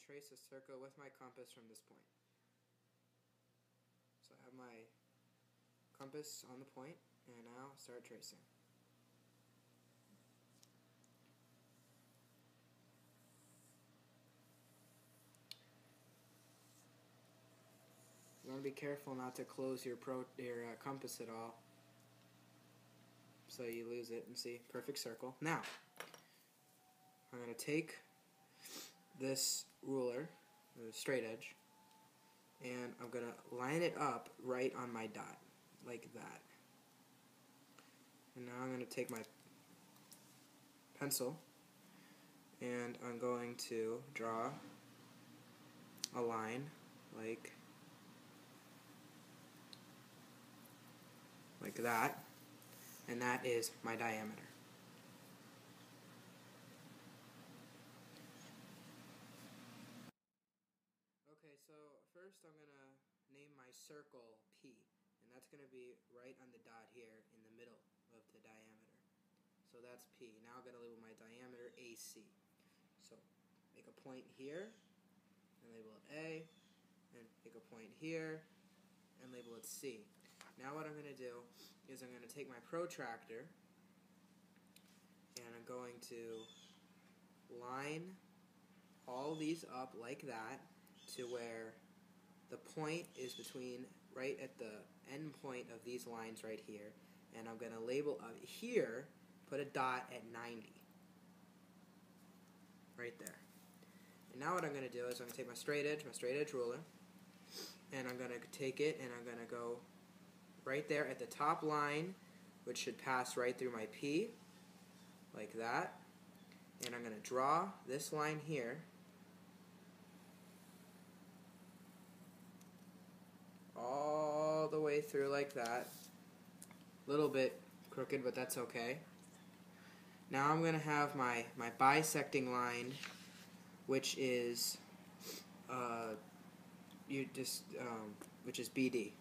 trace a circle with my compass from this point. So I have my compass on the point, and now start tracing. You want to be careful not to close your compass at all, so you lose it. And see, perfect circle. Now, I'm going to take this ruler, the straight edge, and I'm going to line it up right on my dot, like that. And now I'm going to take my pencil, and I'm going to draw a line like that, and that is my diameter. Okay, so first I'm going to name my circle P, and that's going to be right on the dot here in the middle of the diameter. So that's P. Now I'm going to label my diameter AC. So make a point here and label it A, and make a point here and label it C. Now what I'm going to do is I'm going to take my protractor and I'm going to line all these up like that to where the point is between right at the end point of these lines right here, and I'm going to label up here, put a dot at 90 right there. And now what I'm going to do is I'm going to take my straight edge ruler, and I'm going to take it and I'm going to go right there at the top line, which should pass right through my P, like that. And I'm going to draw this line here all the way through like that. A little bit crooked, but that's okay. Now I'm going to have my bisecting line, which is which is BD,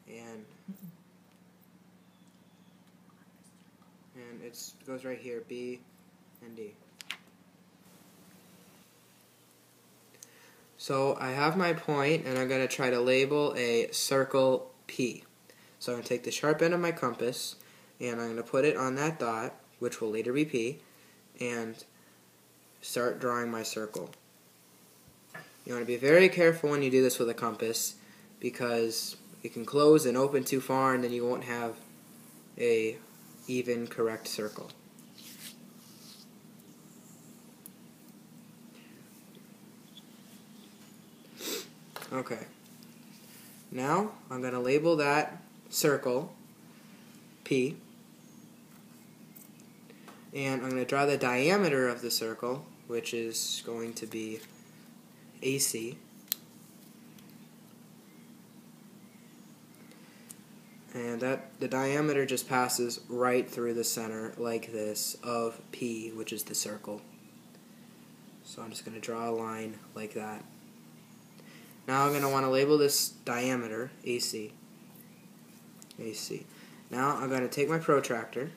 and it goes right here, B and D. So I have my point, and I'm going to try to label a circle P. So I'm going to take the sharp end of my compass, and I'm going to put it on that dot, which will later be P, and start drawing my circle. You want to be very careful when you do this with a compass, because it can close and open too far, and then you won't have a even correct circle. Okay. Now I'm going to label that circle P, and I'm going to draw the diameter of the circle, which is going to be AC. And the diameter just passes right through the center like this of P, which is the circle. So I'm just going to draw a line like that. Now I'm going to want to label this diameter AC. AC. Now I'm going to take my protractor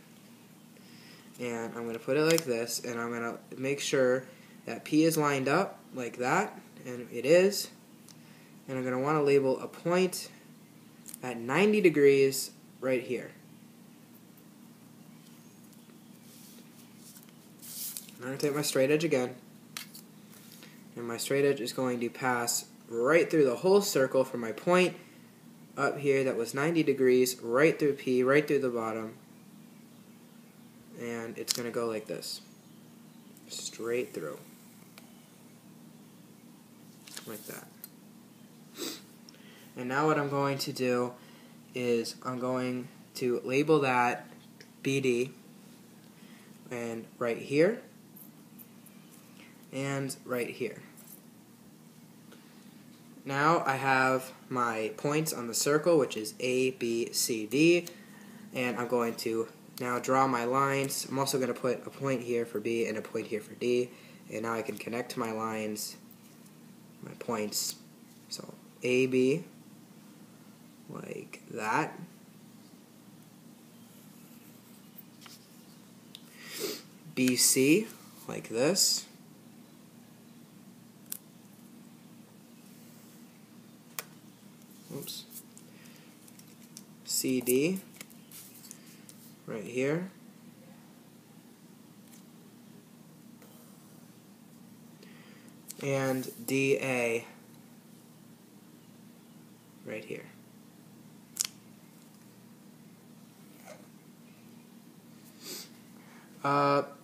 and I'm going to put it like this, and I'm going to make sure that P is lined up like that, and it is. And I'm going to want to label a point at 90 degrees right here. I'm going to take my straight edge again, and my straight edge is going to pass right through the whole circle from my point up here that was 90 degrees, right through P, right through the bottom, and it's going to go like this, straight through, like that. And now what I'm going to do is I'm going to label that BD, and right here and right here. Now I have my points on the circle, which is A, B, C, D, and I'm going to now draw my lines. I'm also going to put a point here for B and a point here for D, and now I can connect my lines, my points. So AB, like that. BC, like this. CD right here. And DA right here.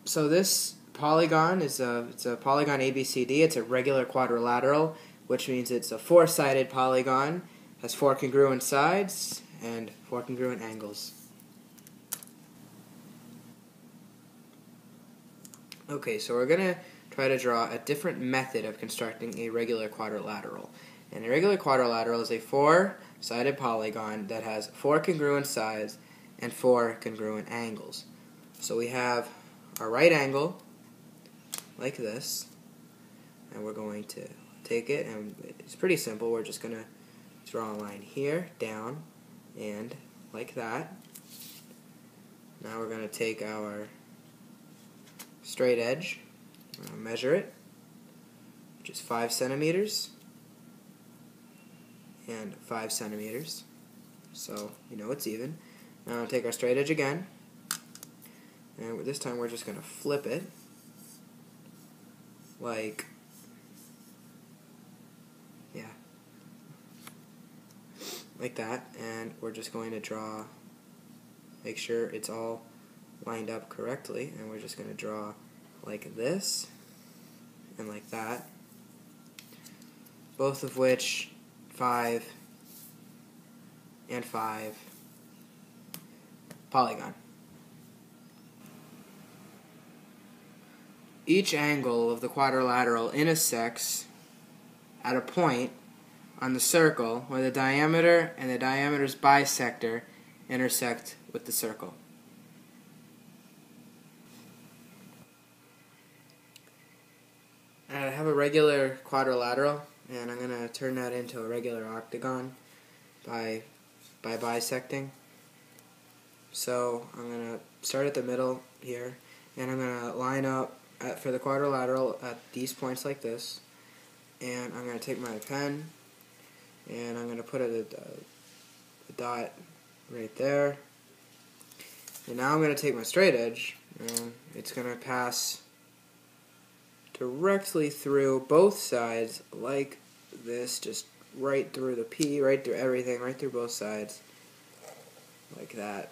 So this polygon it's a polygon ABCD. It's a regular quadrilateral, which means it's a four-sided polygon, has four congruent sides and four congruent angles. Okay, so we're going to try to draw a different method of constructing a regular quadrilateral. And a regular quadrilateral is a four-sided polygon that has four congruent sides and four congruent angles. So we have our right angle, like this, and we're going to take it, and it's pretty simple. We're just going to draw a line here, down, and like that. Now we're going to take our straight edge, measure it, which is 5 centimeters and 5 centimeters, so you know it's even. Now I'll take our straight edge again, and this time we're just going to flip it like, like that, and we're just going to draw, make sure it's all lined up correctly, and we're just going to draw like this and like that, both of which 5 and 5 polygon. Each angle of the quadrilateral intersects at a point on the circle where the diameter and the diameter's bisector intersect with the circle. I have a regular quadrilateral, and I'm going to turn that into a regular octagon by bisecting. So I'm going to start at the middle here, and I'm going to line up for the quadrilateral at these points like this, and I'm going to take my pen and I'm going to put a dot right there, and now I'm going to take my straight edge, and it's going to pass directly through both sides like this, just right through the P, right through everything, right through both sides, like that.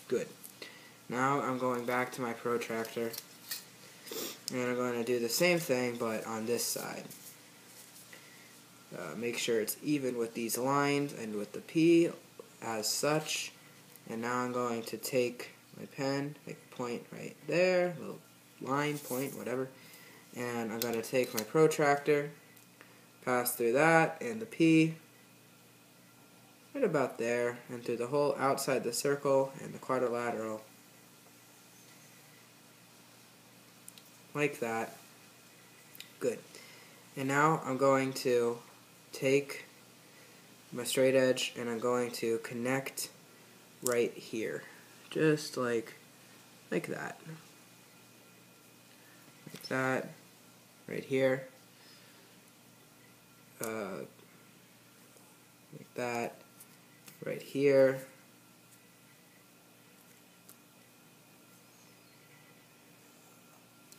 Good. Now I'm going back to my protractor, and I'm going to do the same thing but on this side. Make sure it's even with these lines and with the P as such, and now I'm going to take my pen, make a point right there, little line, point, whatever, and I'm going to take my protractor, pass through that and the P right about there, and through the whole outside the circle and the quadrilateral like that. Good. And now I'm going to take my straight edge and I'm going to connect right here, just like that. Like that, right here, like that, right here,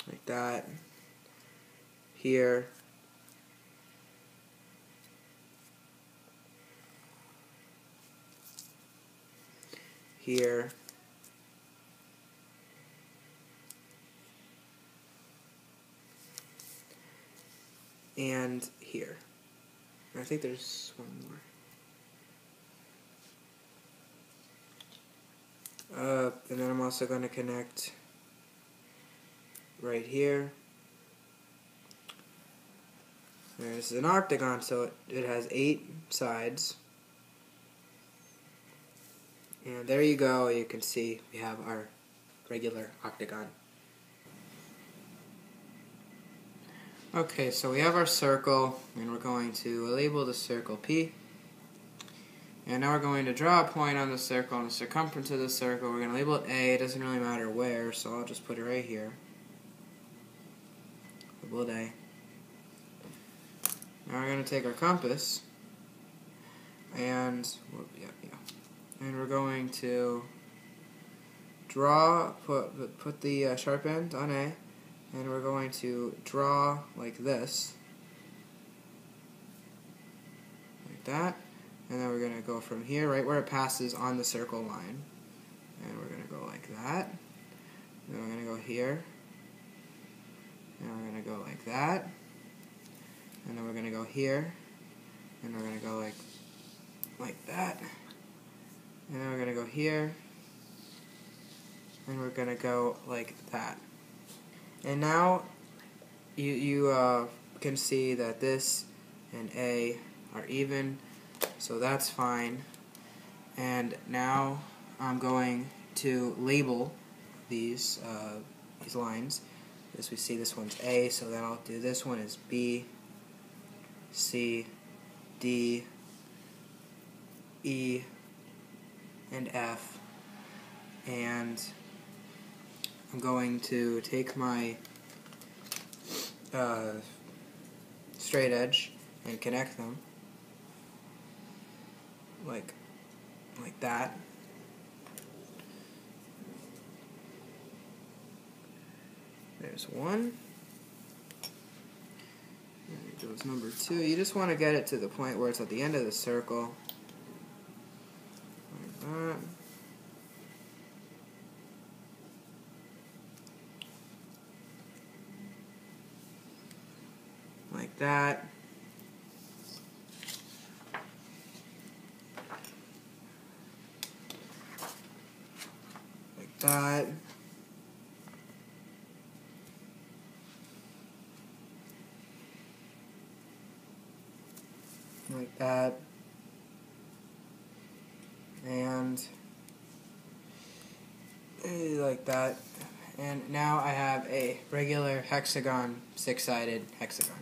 like that, here, here, and here. I think there's one more. And then I'm also going to connect right here. And this is an octagon, so it has 8 sides. And there you go, you can see we have our regular octagon. Okay, so we have our circle, and we're going to label the circle P. And now we're going to draw a point on the circle, on the circumference of the circle. We're going to label it A. It doesn't really matter where, so I'll just put it right here. Label it A. Now we're going to take our compass. and and we're going to draw, put the sharp end on A, and we're going to draw like this, like that, and then we're going to go from here, right where it passes on the circle line, and we're going to go like that, and then we're going to go here, and we're going to go like that, and then we're going to go here, and we're going to go like that, and then we're going to go here, and we're going to go like that. And now you can see that this and A are even, so that's fine. And now I'm going to label these lines. As we see, this one's A, so then I'll do this one as B, C, D, E, and F. And I'm going to take my straight edge and connect them like that. There's one. There goes number two. You just want to get it to the point where it's at the end of the circle. Like that. Like that. Like that. Like that. And like that. And now I have a regular hexagon, six-sided hexagon.